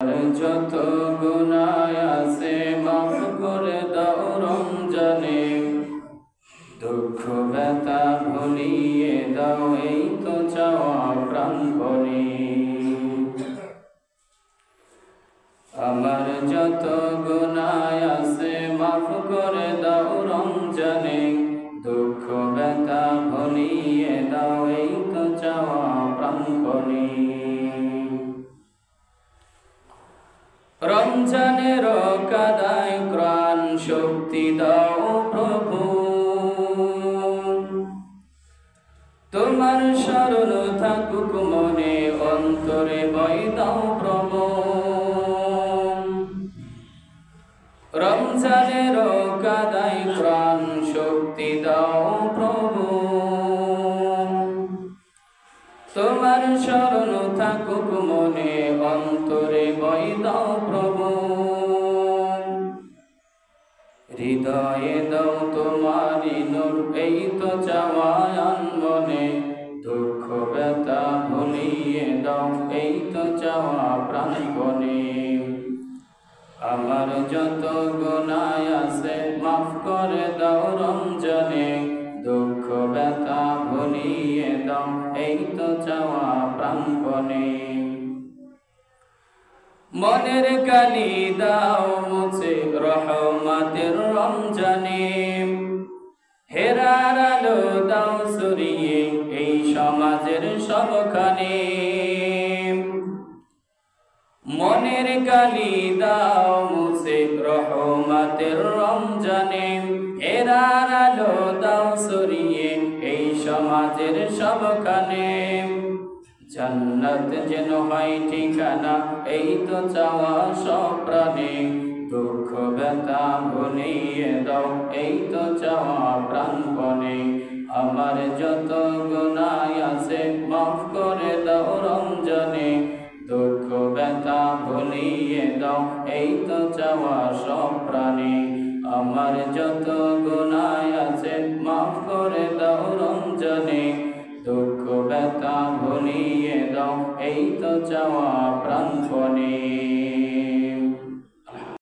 যত গুনাহ আছে মাফ করে দাও রমজানে, দুঃখ ব্যথা ভুলিয়ে দাও এই তো চাওয়া প্রাণপণে। আমার যত গুনাহ আছে মাফ করে দাও রমজানে, দুঃখ ব্যথা ভুলিয়ে দাও এই তো চাওয়া প্রাণপণে। রমজানের কাদায় প্রাণ শক্তি দাও প্রভু, তোমার শরণ থাকুক মনে অন্তরে ভয় দাও প্রভু। রমজানের কাদায় প্রাণ শক্তি দাও প্রভু, তোমার শরণ থাকুক মনে অন্তরে ভয় দাও প্রভু। হৃদয়ে দাও তোমারি নূর এই তো চাওয়া মনে, দুঃখ ব্যথা ভুলিয়ে দাও এই তো চাওয়া প্রাণপণে। আমার যত গুনাহ আছে মাফ করে দাও রমজানে, দুঃখ ব্যথা ভুলিয়ে দাও এই তো চাওয়া প্রাণপণে। মনের কালি দাও মুছে রহমতের রমজানে, হেরার আলো দাও সরিয়ে এই সমাজের সবখানে। মনের কালি দাও মুছে রহমতের রমজানে, হেরার আলো দাও সরিয়ে এই সমাজের সবখানে। জান্নাত যেন হয় ঠিকানা এই তো চাওয়া সব প্রাণে, দুঃখ ব্যথা ভুলিয়ে দাও এই তো চাওয়া প্রাণপণে। আমার যত গুনাহ আছে মাফ করে দাও রমজানে, দুঃখ ব্যথা ভুলিয়ে দাও এই তো চাওয়া সব প্রাণে। আমার যত গুনাহ